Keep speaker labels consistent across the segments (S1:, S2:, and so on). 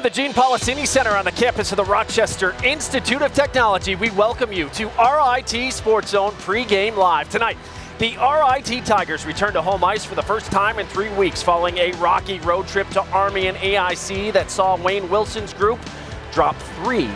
S1: the Gene Policini Center on the campus of the Rochester Institute of Technology, we welcome you to RIT SportsZone Pregame Live. Tonight, the RIT Tigers return to home ice for the first time in 3 weeks following a rocky road trip to Army and AIC that saw Wayne Wilson's group drop 3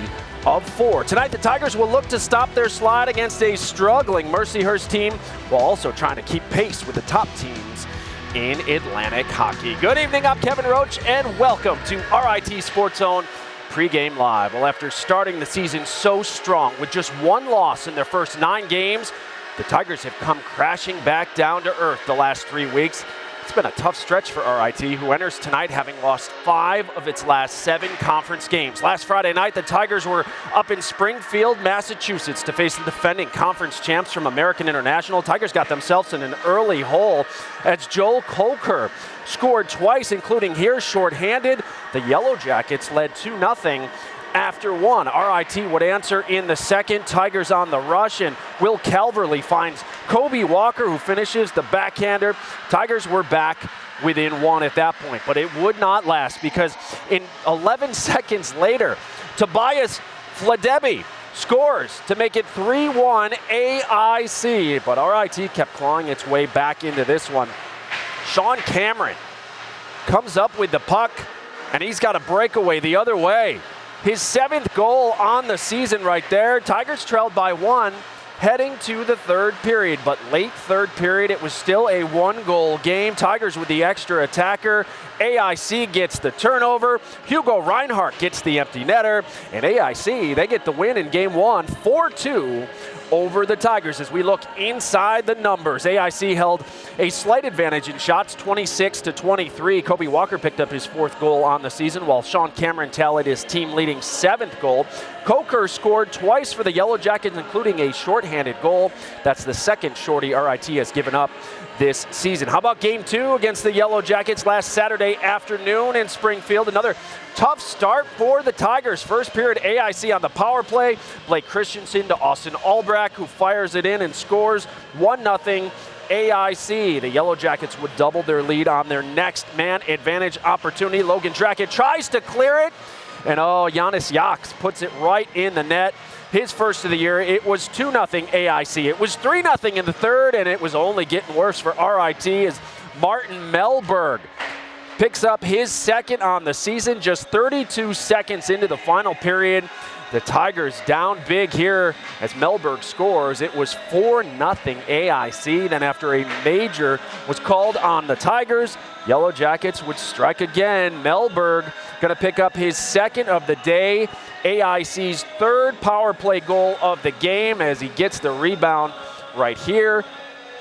S1: of 4. Tonight, the Tigers will look to stop their slide against a struggling Mercyhurst team while also trying to keep pace with the top teams in Atlantic hockey. Good evening, I'm Kevin Roach, and welcome to RIT SportsZone Pregame Live. Well, after starting the season so strong with just 1 loss in their first 9 games, the Tigers have come crashing back down to earth the last 3 weeks. It's been a tough stretch for RIT, who enters tonight having lost 5 of its last 7 conference games. Last Friday night, the Tigers were up in Springfield, Massachusetts to face the defending conference champs from American International. Tigers got themselves in an early hole as Joel Coker scored twice, including here shorthanded. The Yellow Jackets led 2-0. After 1, RIT would answer in the second. Tigers on the rush, and Will Calverley finds Kobe Walker, who finishes the backhander. Tigers were back within 1 at that point, but it would not last because in 11 seconds later, Tobias Fladebi scores to make it 3-1 AIC, but RIT kept clawing its way back into this one. Sean Cameron comes up with the puck, and he's got a breakaway the other way. His 7th goal on the season right there. Tigers trailed by 1 heading to the 3rd period, but late 3rd period, it was still a 1-goal game. Tigers with the extra attacker. AIC gets the turnover. Hugo Reinhardt gets the empty netter, and AIC, they get the win in game 1, 4-2 over the Tigers. As we look inside the numbers, AIC held a slight advantage in shots, 26-23. Kobe Walker picked up his 4th goal on the season, while Sean Cameron tallied his team-leading 7th goal. Coker scored twice for the Yellow Jackets, including a shorthanded goal. That's the 2nd shorty RIT has given up this season. How about game 2 against the Yellow Jackets last Saturday afternoon in Springfield? Another tough start for the Tigers. First period, AIC on the power play. Blake Christensen to Austin Albrecht, who fires it in and scores 1-0 AIC. The Yellow Jackets would double their lead on their next man advantage opportunity. Logan Drackett tries to clear it, and Giannis Yax puts it right in the net. His first of the year. It was 2-0 AIC. It was 3-0 in the 3rd, and it was only getting worse for RIT as Martin Melberg picks up his 2nd on the season just 32 seconds into the final period. The Tigers down big here as Melberg scores. It was 4-0 AIC. Then after a major was called on the Tigers, Yellow Jackets would strike again. Melberg going to pick up his 2nd of the day. AIC's 3rd power play goal of the game as he gets the rebound right here.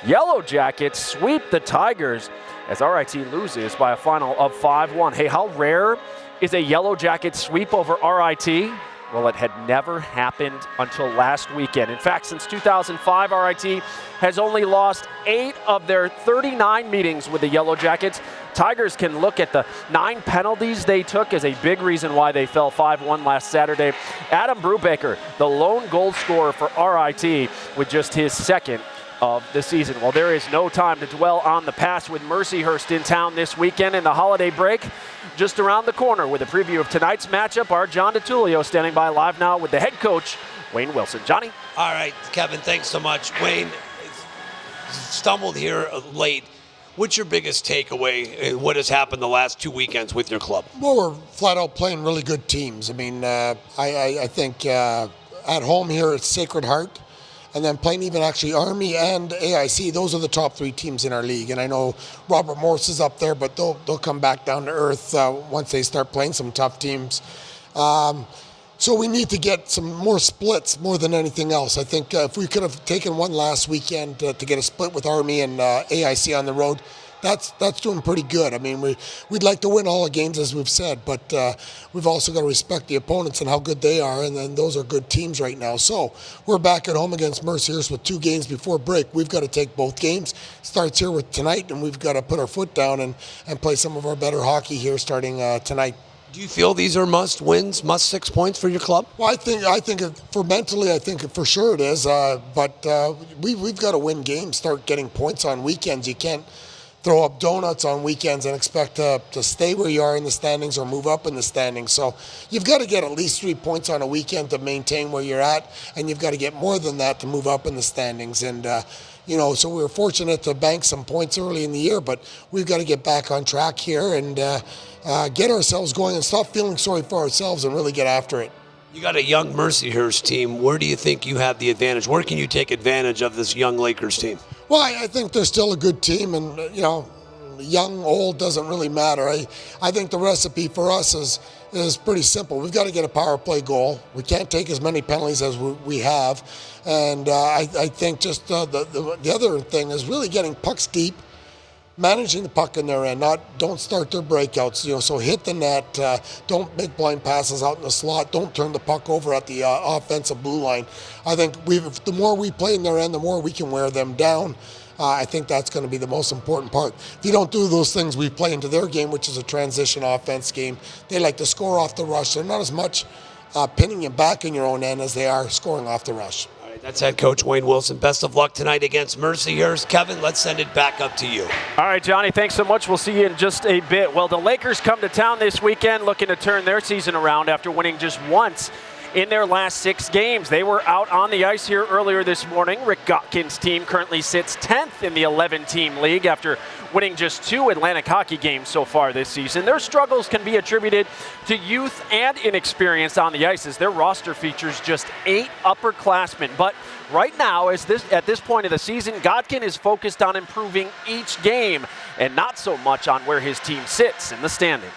S1: Yellow Jackets sweep the Tigers as RIT loses by a final of 5-1. Hey, how rare is a Yellow Jacket sweep over RIT? Well, it had never happened until last weekend. In fact, since 2005, RIT has only lost 8 of their 39 meetings with the Yellow Jackets. Tigers can look at the 9 penalties they took as a big reason why they fell 5-1 last Saturday. Adam Brubaker, the lone goal scorer for RIT, with just his 2nd of the season. Well, there is no time to dwell on the past with Mercyhurst in town this weekend and the holiday break just around the corner. With a preview of tonight's matchup, our John DiTullio standing by live now with the head coach, Wayne Wilson. Johnny?
S2: All right, Kevin, thanks so much. Wayne stumbled here late. What's your biggest takeaway in what has happened the last 2 weekends with your club?
S3: Well, we're flat out playing really good teams. I mean, I think at home here it's Sacred Heart. And then playing even actually Army and AIC, those are the top 3 teams in our league. And I know Robert Morse is up there, but they'll come back down to earth once they start playing some tough teams. So we need to get some more splits more than anything else. I think if we could have taken one last weekend to get a split with Army and AIC on the road, that's doing pretty good. I mean, we'd like to win all the games, as we've said, but we've also got to respect the opponents and how good they are, and then those are good teams right now. So we're back at home against Mercyhurst with 2 games before break. We've got to take both games. Starts here with tonight, and we've got to put our foot down and play some of our better hockey here starting tonight.
S2: Do you feel these are must wins, must 6 points for your club?
S3: Well, I think for mentally, I think for sure it is. But we've got to win games, start getting points on weekends. You can't throw up donuts on weekends and expect to stay where you are in the standings or move up in the standings. So you've got to get at least 3 points on a weekend to maintain where you're at, and you've got to get more than that to move up in the standings. And so we were fortunate to bank some points early in the year, but we've got to get back on track here and get ourselves going and stop feeling sorry for ourselves and really get after it.
S2: You got a young Mercyhurst team. Where do you think you have the advantage? Where can you take advantage of this young Lakers team?
S3: Well, I think they're still a good team, and young, old doesn't really matter. I think the recipe for us is pretty simple. We've got to get a power play goal. We can't take as many penalties as we have, and I think just the other thing is really getting pucks deep, managing the puck in their end. Don't start their breakouts. So hit the net. Don't make blind passes out in the slot. Don't turn the puck over at the offensive blue line. I think the more we play in their end, the more we can wear them down. I think that's going to be the most important part. If you don't do those things, we play into their game, which is a transition offense game. They like to score off the rush. They're not as much pinning you back in your own end as they are scoring off the rush.
S2: All right, that's head coach Wayne Wilson. Best of luck tonight against Mercyhurst. Kevin, let's send it back up to you.
S1: All right, Johnny, thanks so much. We'll see you in just a bit. Well, the Lakers come to town this weekend looking to turn their season around after winning just once in their last 6 games. They were out on the ice here earlier this morning. Rick Gotkin's team currently sits 10th in the 11-team league after winning just 2 Atlantic hockey games so far this season. Their struggles can be attributed to youth and inexperience on the ice, as their roster features just 8 upperclassmen. But right now, at this point of the season, Gotkin is focused on improving each game and not so much on where his team sits in the standings.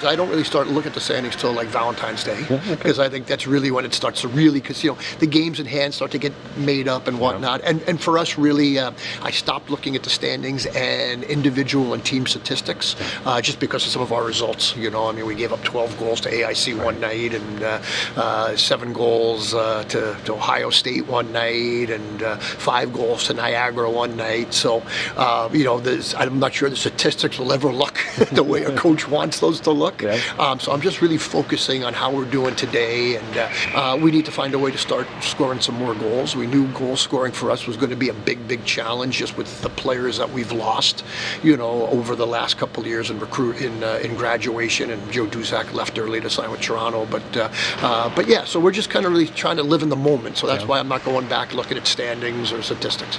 S4: I don't really start to look at the standings till like Valentine's Day, because I think that's really when it starts to really, because the games in hand start to get made up and whatnot. And for us, really, I stopped looking at the standings and individual and team statistics just because of some of our results. We gave up 12 goals to AIC one night, and 7 goals to Ohio State one night, and 5 goals to Niagara one night. So, I'm not sure the statistics will ever look the way a coach wants those to look. So I'm just really focusing on how we're doing today, and we need to find a way to start scoring some more goals. We knew goal scoring for us was going to be a big challenge, just with the players that we've lost, over the last couple of years in graduation, and Joe Duszak left early to sign with Toronto. But yeah, so we're just kind of really trying to live in the moment. So that's why I'm not going back looking at standings or statistics.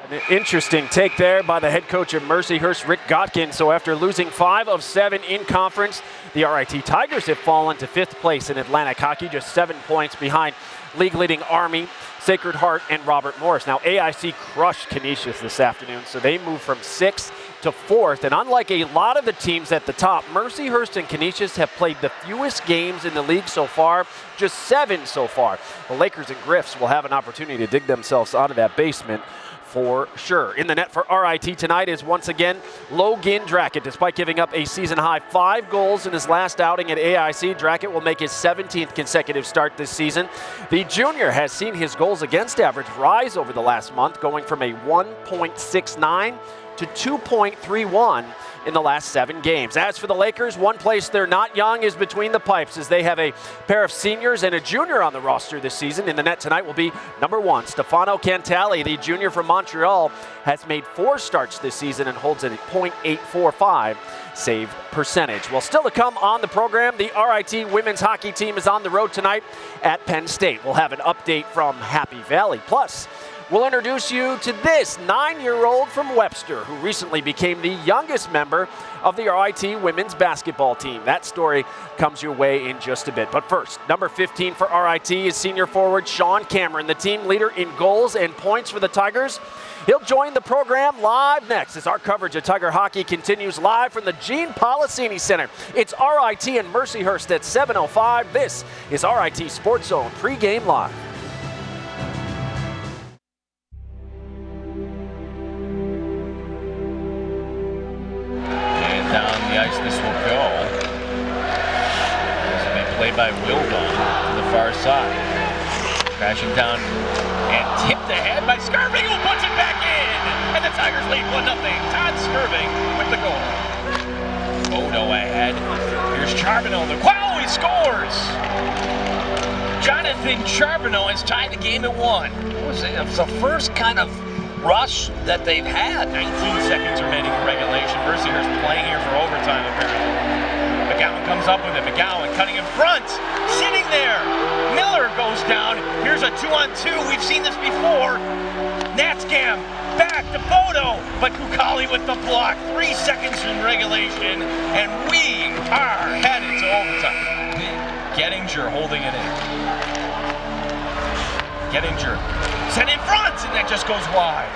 S1: An interesting take there by the head coach of Mercyhurst, Rick Gotkin. So after losing 5 of 7 in conference, the RIT Tigers have fallen to 5th place in Atlantic hockey, just 7 points behind league-leading Army, Sacred Heart, and Robert Morris. Now, AIC crushed Canisius this afternoon, so they moved from 6th to 4th. And unlike a lot of the teams at the top, Mercyhurst and Canisius have played the fewest games in the league so far, just 7 so far. The Lakers and Griffs will have an opportunity to dig themselves out of that basement for sure. In the net for RIT tonight is once again Logan Drackett. Despite giving up a season-high 5 goals in his last outing at AIC, Drackett will make his 17th consecutive start this season. The junior has seen his goals against average rise over the last month, going from a 1.69 to 2.31 in the last 7 games. As for the Lakers, one place they're not young is between the pipes, as they have a pair of seniors and a junior on the roster this season. In the net tonight will be number 1, Stefano Cantali. The junior from Montreal has made 4 starts this season and holds a .845 save percentage. Well, still to come on the program, the RIT women's hockey team is on the road tonight at Penn State. We'll have an update from Happy Valley. Plus, we'll introduce you to this 9-year-old from Webster who recently became the youngest member of the RIT women's basketball team. That story comes your way in just a bit. But first, number 15 for RIT is senior forward Sean Cameron, the team leader in goals and points for the Tigers. He'll join the program live next as our coverage of Tiger hockey continues live from the Gene Policini Center. It's RIT and Mercyhurst at 7:05. This is RIT Sports Zone pregame live.
S5: Down the ice this will go. This will be played by Wilbon to the far side. Crashing down and tipped ahead by Skirving, who puts it back in! And the Tigers lead 1-0. Todd Skirving with the goal. Odo ahead. Here's Charbonneau. Wow, he scores! Jonathan Charbonneau has tied the game at 1. It was the first kind of rush that they've had. 19 seconds remaining in regulation. Mercyhurst playing here for overtime, apparently. McGowan comes up with it. McGowan cutting in front, sitting there. Miller goes down. Here's a 2-on-2. We've seen this before. Natskam back to Bodo, but Kukali with the block. 3 seconds in regulation, and we are headed to overtime. Gettinger holding it in. Gettinger sent in front, and that just goes wide.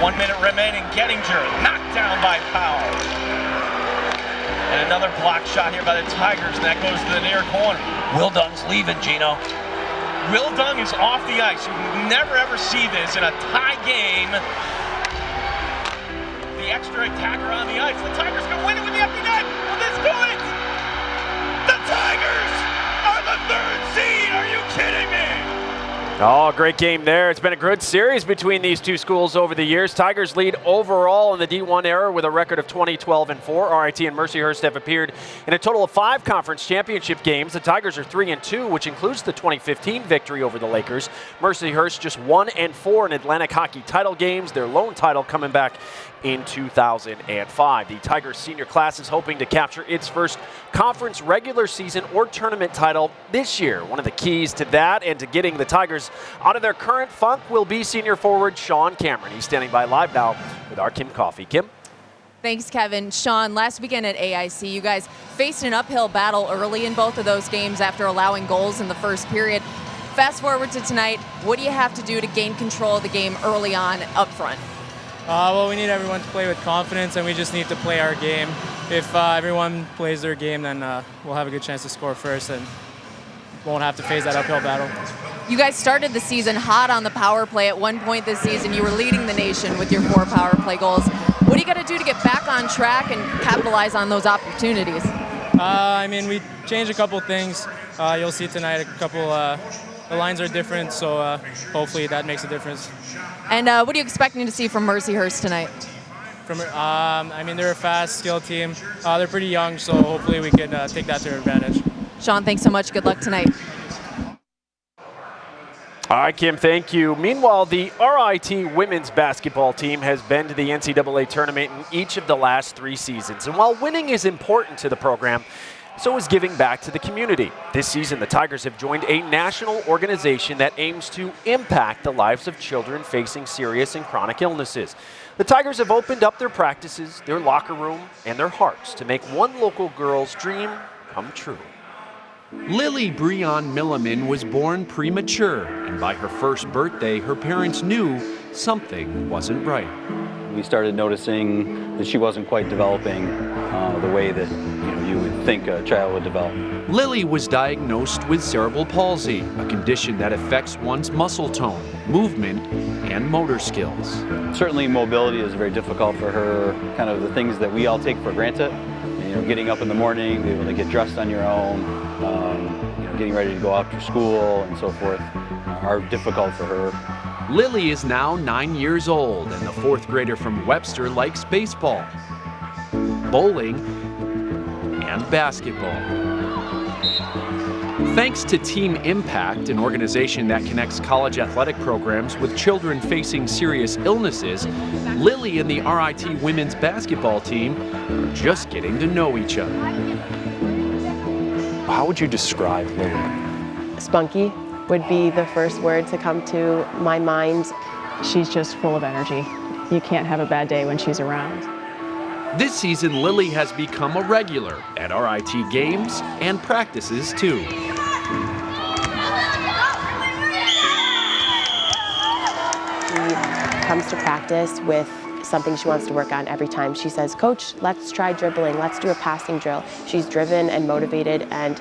S5: 1 minute remaining. Gettinger knocked down by Powell. And another block shot here by the Tigers, and that goes to the near corner. Wildung's leaving, Gino. Wildung is off the ice. You never ever see this in a tie game. The extra attacker on the ice. The Tigers can win it with the empty net. Will this do it? The Tigers are the 3rd seed. Are you kidding me?
S1: Oh, great game there. It's been a good series between these two schools over the years. Tigers lead overall in the D1 era with a record of 20-12-4. RIT and Mercyhurst have appeared in a total of 5 conference championship games. The Tigers are 3-2, which includes the 2015 victory over the Lakers. Mercyhurst just 1-4 in Atlantic hockey title games, their lone title coming back in 2005. The Tigers senior class is hoping to capture its first conference regular season or tournament title this year. One of the keys to that and to getting the Tigers out of their current funk will be senior forward Sean Cameron. He's standing by live now with our Kim Coffey. Kim?
S6: Thanks, Kevin. Sean, last weekend at AIC, you guys faced an uphill battle early in both of those games after allowing goals in the first period. Fast forward to tonight, what do you have to do to gain control of the game early on up front?
S7: Well, we need everyone to play with confidence, and we just need to play our game. If everyone plays their game, then we'll have a good chance to score first and won't have to face that uphill battle.
S6: You guys started the season hot on the power play. At one point this season, you were leading the nation with your 4 power play goals. What do you got to do to get back on track and capitalize on those opportunities?
S7: I mean, we changed a couple things. You'll see tonight a couple, the lines are different, so hopefully that makes a difference.
S6: And what are you expecting to see from Mercyhurst tonight?
S7: I mean, they're a fast, skilled team. They're pretty young, so hopefully we can take that to our advantage.
S6: Sean, thanks so much. Good luck tonight.
S1: All right, Kim, thank you. Meanwhile, the RIT women's basketball team has been to the NCAA tournament in each of the last 3 seasons. And while winning is important to the program, so is giving back to the community. This season, the Tigers have joined a national organization that aims to impact the lives of children facing serious and chronic illnesses. The Tigers have opened up their practices, their locker room, and their hearts to make one local girl's dream come true.
S8: Lily Breon Milliman was born premature, and by her first birthday, her parents knew something wasn't right.
S9: We started noticing that she wasn't quite developing the way that you would think a child would develop.
S8: Lily was diagnosed with cerebral palsy, a condition that affects one's muscle tone, movement, and motor skills.
S9: Certainly mobility is very difficult for her, kind of the things that we all take for granted. Getting up in the morning, being able to get dressed on your own, getting ready to go after school and so forth are difficult for her.
S8: Lily is now 9 years old, and the 4th grader from Webster likes baseball, bowling, and basketball. Thanks to Team Impact, an organization that connects college athletic programs with children facing serious illnesses, Lily and the RIT women's basketball team are just getting to know each other.
S1: How would you describe Lily?
S10: Spunky would be the first word to come to my mind.
S11: She's just full of energy. You can't have a bad day when she's around.
S8: This season, Lily has become a regular at RIT games and practices too.
S10: She comes to practice with something she wants to work on every time. She says, "Coach, let's try dribbling. Let's do a passing drill." She's driven and motivated and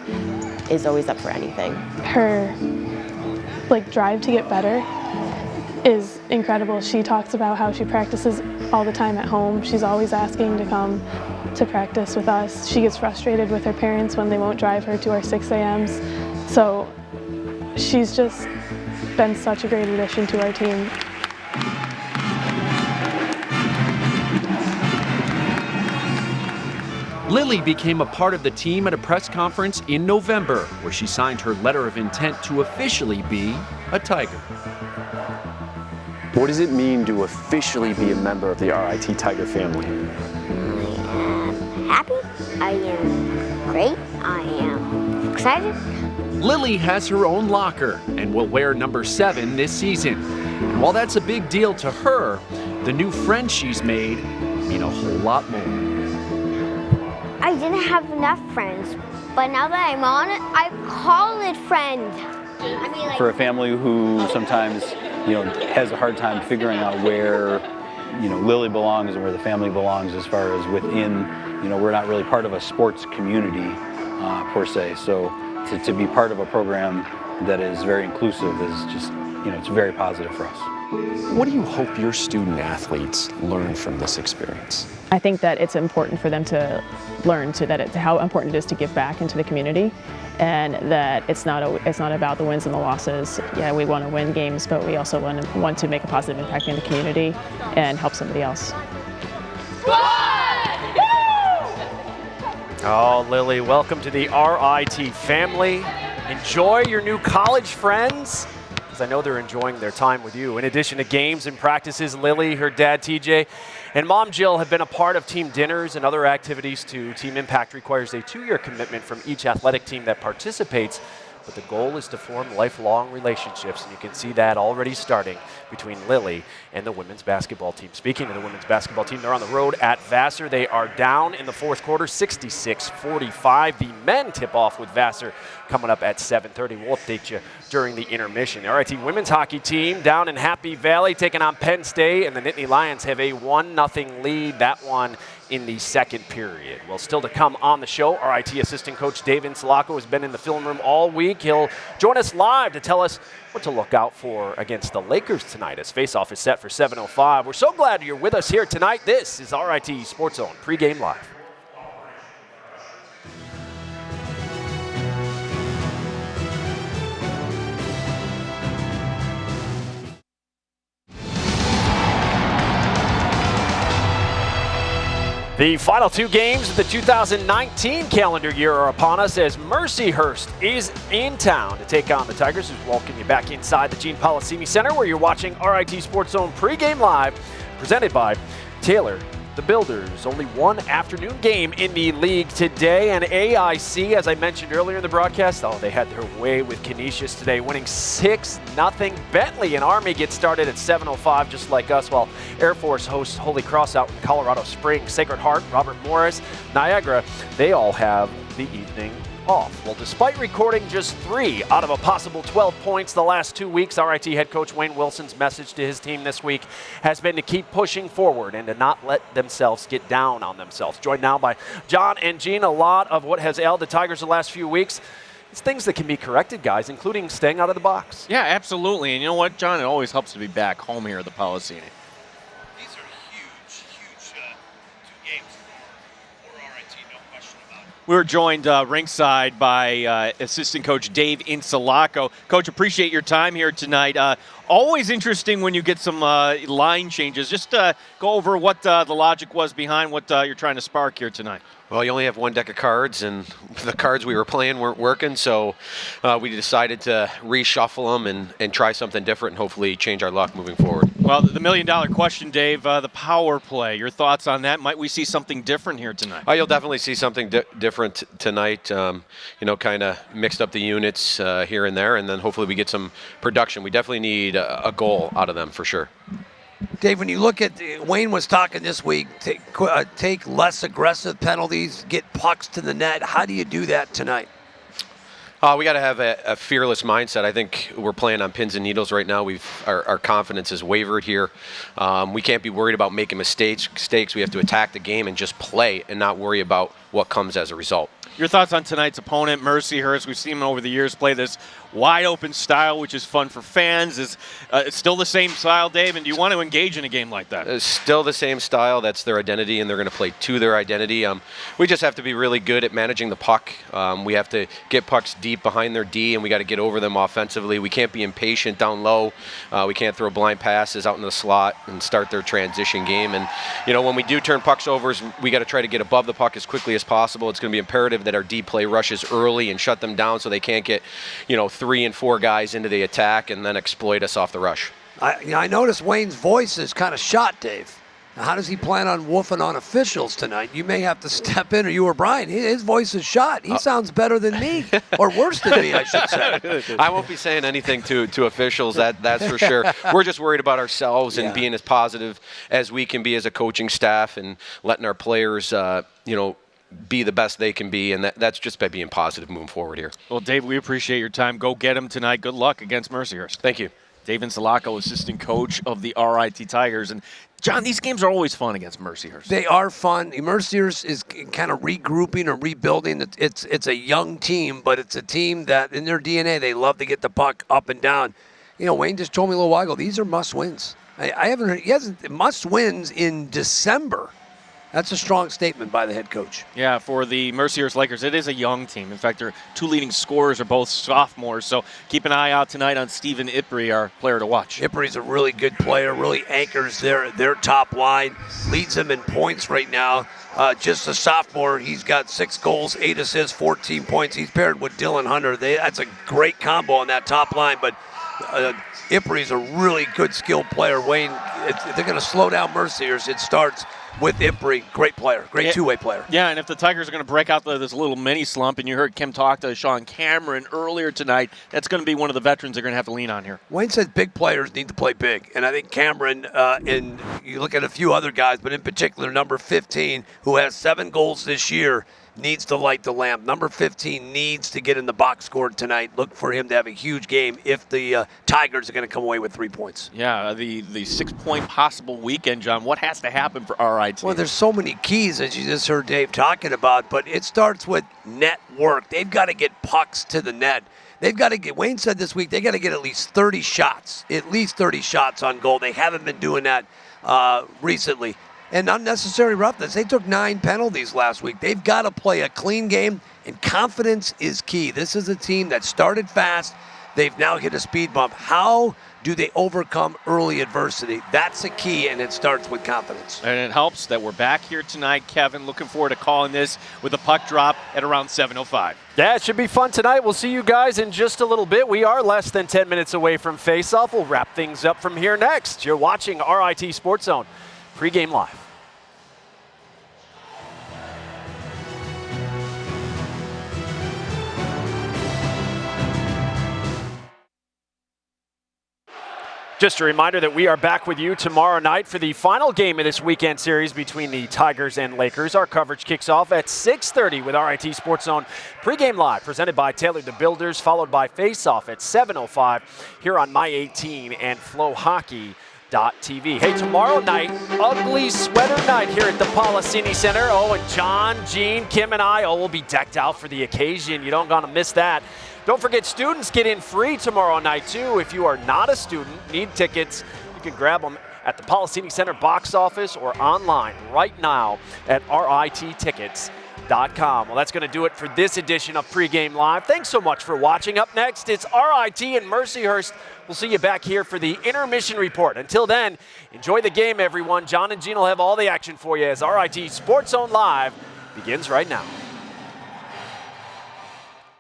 S10: is always up for anything.
S12: Her drive to get better is incredible. She talks about how she practices all the time at home. She's always asking to come to practice with us. She gets frustrated with her parents when they won't drive her to our 6 a.m.s. So she's just been such a great addition to our team.
S8: Lily became a part of the team at a press conference in November, where she signed her letter of intent to officially be a Tiger.
S13: What does it mean to officially be a member of the RIT Tiger family?
S14: I am happy. I am great. I am excited.
S8: Lily has her own locker and will wear number 7 this season. And while that's a big deal to her, the new friends she's made mean a whole lot more.
S14: I didn't have enough friends, but now that I'm on it, I call it friend. I mean,
S9: For a family who sometimes, has a hard time figuring out where, Lily belongs and where the family belongs as far as within, we're not really part of a sports community per se. So to be part of a program that is very inclusive is just, it's very positive for us.
S13: What do you hope your student athletes learn from this experience?
S11: I think that it's important for them to learn how important it is to give back into the community, and that it's not about the wins and the losses. Yeah, we want to win games, but we also want to make a positive impact in the community and help somebody else.
S1: Oh, Lily, welcome to the RIT family. Enjoy your new college friends, because I know they're enjoying their time with you. In addition to games and practices, Lily, her dad TJ, and mom Jill have been a part of team dinners and other activities too. Team Impact requires a 2-year commitment from each athletic team that participates, but the goal is to form lifelong relationships, and you can see that already starting between Lily and the women's basketball team. Speaking of the women's basketball team, they're on the road at Vassar. They are down in the fourth quarter, 66-45. The men tip off with Vassar coming up at 7:30. We'll update you during the intermission. The RIT women's hockey team down in Happy Valley taking on Penn State, and the Nittany Lions have a 1-0 lead. That one in the second period. Well, still to come on the show, RIT assistant coach Dave Insulaco has been in the film room all week. He'll join us live to tell us what to look out for against the Lakers tonight as face-off is set for 7:05. We're so glad you're with us here tonight. This is RIT Sports Zone Pregame Live. The final 2 games of the 2019 calendar year are upon us as Mercyhurst is in town to take on the Tigers. We welcome you back inside the Gene Policini Center where you're watching RIT Sports Zone Pregame Live, presented by Taylor the Builders. Only one afternoon game in the league today, and AIC, as I mentioned earlier in the broadcast, they had their way with Canisius today, winning 6-0. Bentley and Army get started at 7:05, just like us, while Air Force hosts Holy Cross out in Colorado Springs. Sacred Heart, Robert Morris, Niagara, they all have the evening off. Well, despite recording just 3 out of a possible 12 points the last 2 weeks, RIT head coach Wayne Wilson's message to his team this week has been to keep pushing forward and to not let themselves get down on themselves. Joined now by John and Gene. A lot of what has ailed the Tigers the last few weeks, it's things that can be corrected, guys, including staying out of the box.
S5: Yeah, absolutely. And you know what, John? It always helps to be back home here at the Policini. We were joined ringside by assistant coach Dave Insulaco. Coach, appreciate your time here tonight. Always interesting when you get some line changes. Just go over what the logic was behind what you're trying to spark here tonight.
S15: Well, you only have one deck of cards, and the cards we were playing weren't working, so we decided to reshuffle them and try something different and hopefully change our luck moving forward.
S5: Well, the million-dollar question, Dave, the power play. Your thoughts on that? Might we see something different here tonight?
S15: You'll definitely see something different tonight. Kind of mixed up the units here and there, and then hopefully we get some production. We definitely need a goal out of them for sure.
S2: Dave, when you look at, Wayne was talking this week, take less aggressive penalties, get pucks to the net. How do you do that tonight?
S15: We got to have a fearless mindset. I think we're playing on pins and needles right now. Our confidence has wavered here. We can't be worried about making mistakes. We have to attack the game and just play and not worry about what comes as a result.
S5: Your thoughts on tonight's opponent, Mercyhurst? We've seen them over the years play this wide-open style, which is fun for fans. Is it still the same style, Dave? And do you want to engage in a game like that?
S15: It's still the same style. That's their identity, and they're going to play to their identity. We just have to be really good at managing the puck. We have to get pucks deep behind their D, and we got to get over them offensively. We can't be impatient down low. We can't throw blind passes out in the slot and start their transition game. And, when we do turn pucks over, we got to try to get above the puck as quickly as possible. It's going to be imperative that our D play rushes early and shut them down so they can't get, 3 and 4 guys into the attack and then exploit us off the rush.
S2: I noticed Wayne's voice is kind of shot, Dave. Now, how does he plan on woofing on officials tonight? You may have to step in, or you or Brian. His voice is shot. He sounds better than me, or worse than me, I should say.
S15: I won't be saying anything to officials, that's for sure. We're just worried about ourselves and being as positive as we can be as a coaching staff and letting our players, be the best they can be, and that's just by being positive moving forward here.
S5: Well, Dave, we appreciate your time. Go get them tonight. Good luck against Mercyhurst.
S15: Thank you.
S5: Dave Insulaco, assistant coach of the RIT Tigers. And, John, these games are always fun against Mercyhurst.
S2: They are fun. Mercyhurst is kind of regrouping or rebuilding. It's a young team, but it's a team that in their DNA, they love to get the puck up and down. Wayne just told me a little while ago, these are must-wins. I haven't heard, he hasn't, must-wins in December. That's a strong statement by the head coach.
S5: Yeah, for the Mercyhurst Lakers, it is a young team. In fact, their two leading scorers are both sophomores, so keep an eye out tonight on Stephen Ipri, our player to watch.
S2: Ipri's a really good player, really anchors their top line, leads them in points right now. Just a sophomore, he's got 6 goals, 8 assists, 14 points. He's paired with Dylan Hunter. That's a great combo on that top line, but Ipri's a really good skilled player. Wayne, they're going to slow down Mercyhurst. It starts with Ipri, great player, great two-way player.
S5: Yeah, and if the Tigers are going to break out this little mini slump, and you heard Kim talk to Sean Cameron earlier tonight, that's going to be one of the veterans they're going to have to lean on here.
S2: Wayne says big players need to play big, and I think Cameron, and you look at a few other guys, but in particular number 15, who has 7 goals this year, needs to light the lamp. Number 15 needs to get in the box score tonight. Look for him to have a huge game if the Tigers are going to come away with 3 points.
S5: Yeah, the 6-point possible weekend, John. What has to happen for RIT?
S2: Well, there's so many keys, as you just heard Dave talking about, but it starts with net work. They've got to get pucks to the net. They've got to get, Wayne said this week, they got to get at least 30 shots on goal. They haven't been doing that recently. And unnecessary roughness. They took 9 penalties last week. They've got to play a clean game, and confidence is key. This is a team that started fast. They've now hit a speed bump. How do they overcome early adversity? That's the key, and it starts with confidence.
S5: And it helps that we're back here tonight, Kevin. Looking forward to calling this with a puck drop at around 7:05.
S1: Yeah, it should be fun tonight. We'll see you guys in just a little bit. We are less than 10 minutes away from face-off. We'll wrap things up from here next. You're watching RIT Sports Zone. Pregame live. Just a reminder that we are back with you tomorrow night for the final game of this weekend series between the Tigers and Lakers. Our coverage kicks off at 6:30 with RIT Sports Zone Pregame Live, presented by Taylor the Builders, followed by Face-Off at 7:05 here on My 18 and FlowHockey.tv. Hey, tomorrow night, ugly sweater night here at the Policini Center. Oh, and John, Gene, Kim, and I will be decked out for the occasion. You don't want to miss that. Don't forget, students get in free tomorrow night, too. If you are not a student, need tickets, you can grab them at the Policini Center box office or online right now at RITtickets.com. Well, that's going to do it for this edition of Pregame Live. Thanks so much for watching. Up next, it's RIT and Mercyhurst. We'll see you back here for the intermission report. Until then, enjoy the game, everyone. John and Gene will have all the action for you as RIT Sports Zone Live begins right now.